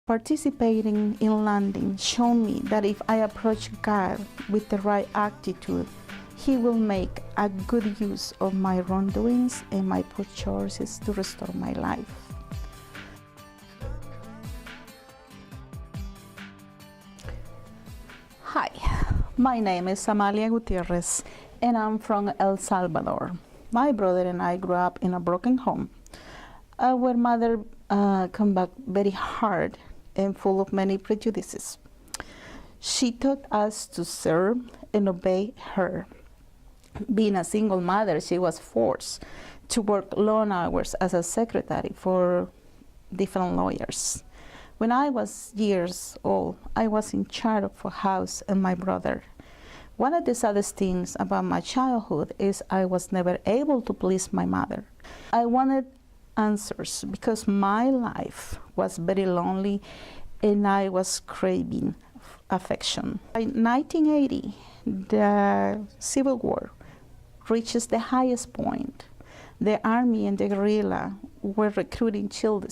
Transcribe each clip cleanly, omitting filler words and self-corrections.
Participating in landing showed me that if I approach God with the right attitude, He will make a good use of my wrongdoings and my poor choices to restore my life. Hi, my name is Amalia Gutierrez, and I'm from El Salvador. My brother and I grew up in a broken home. Our mother came back very hard and full of many prejudices. She taught us to serve and obey her. Being a single mother, she was forced to work long hours as a secretary for different lawyers. When I was years old, I was in charge of a house and my brother. One of the saddest things about my childhood is I was never able to please my mother. I wanted answers because my life was very lonely and I was craving affection. In 1980, the Civil War reaches the highest point. The army and the guerrilla were recruiting children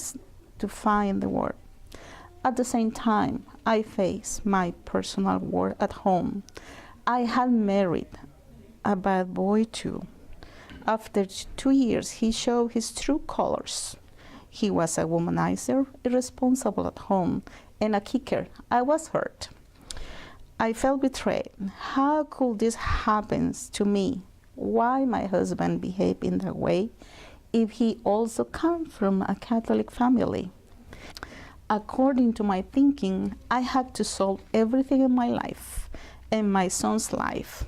to fight in the war. At the same time, I faced my personal war at home. I had married a bad boy too. After 2 years, he showed his true colors. He was a womanizer, irresponsible at home, and a kicker. I was hurt. I felt betrayed. How could this happen to me? Why my husband behaved in that way if he also come from a Catholic family? According to my thinking, I had to solve everything in my life and my son's life.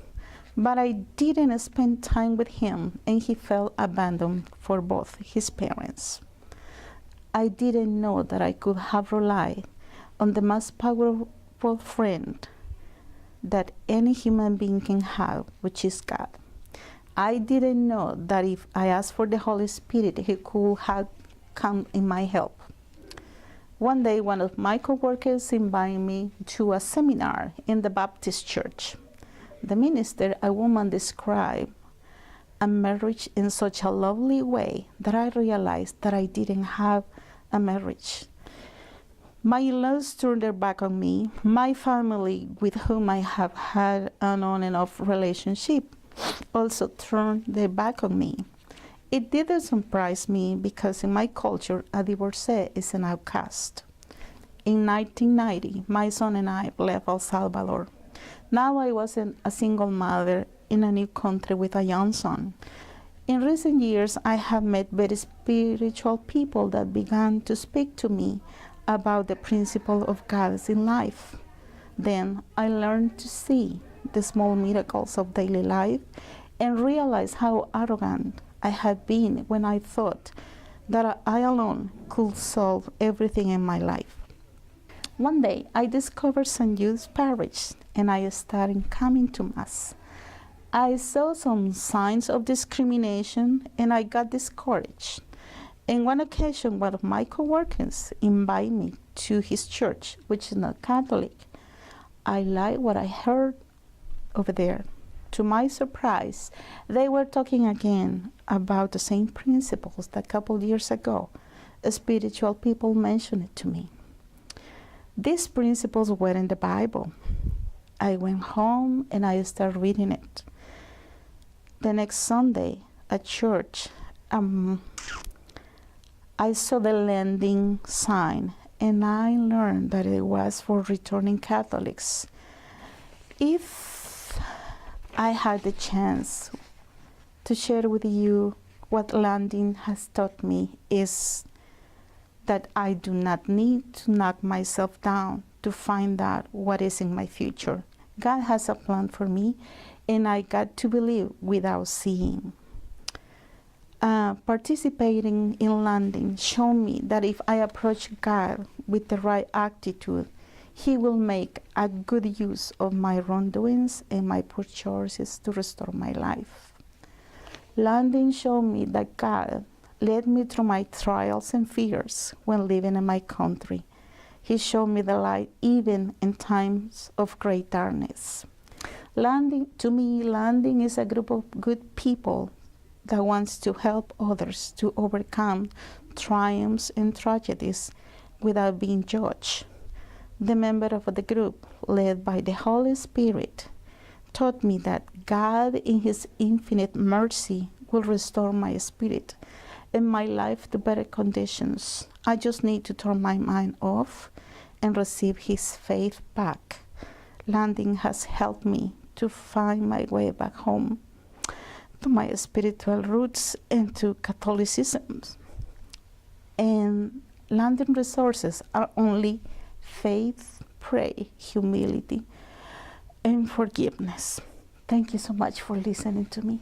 But I didn't spend time with him, and he felt abandoned for both his parents. I didn't know that I could have relied on the most powerful friend that any human being can have, which is God. I didn't know that if I asked for the Holy Spirit, He could have come in my help. One day, one of my coworkers invited me to a seminar in the Baptist church. The minister, a woman, described a marriage in such a lovely way that I realized that I didn't have a marriage. My in-laws turned their back on me. My family, with whom I have had an on and off relationship, also turned their back on me. It didn't surprise me because in my culture, a divorcee is an outcast. In 1990, my son and I left El Salvador. Now I was a single mother in a new country with a young son. In recent years, I have met very spiritual people that began to speak to me about the principle of God in life. Then I learned to see the small miracles of daily life and realize how arrogant I had been when I thought that I alone could solve everything in my life. One day, I discovered St. Jude's parish and I started coming to Mass. I saw some signs of discrimination and I got discouraged. On one occasion, one of my coworkers invited me to his church, which is not Catholic. I liked what I heard over there. To my surprise, they were talking again about the same principles that a couple years ago spiritual people mentioned it to me. These principles were in the Bible. I went home and I started reading it. The next Sunday at church, I saw the landing sign and I learned that it was for returning Catholics. If I had the chance to share with you what landing has taught me is that I do not need to knock myself down to find out what is in my future. God has a plan for me, and I got to believe without seeing. Participating in landing showed me that if I approach God with the right attitude, He will make a good use of my wrongdoings and my poor choices to restore my life. Landing showed me that God led me through my trials and fears when living in my country. He showed me the light even in times of great darkness. To me, landing is a group of good people that wants to help others to overcome triumphs and tragedies without being judged. The member of the group, led by the Holy Spirit, taught me that God, in His infinite mercy, will restore my spirit and my life to better conditions. I just need to turn my mind off and receive His faith back. Landing has helped me to find my way back home to my spiritual roots and to Catholicism. And Landing resources are only faith, prayer, humility, and forgiveness. Thank you so much for listening to me.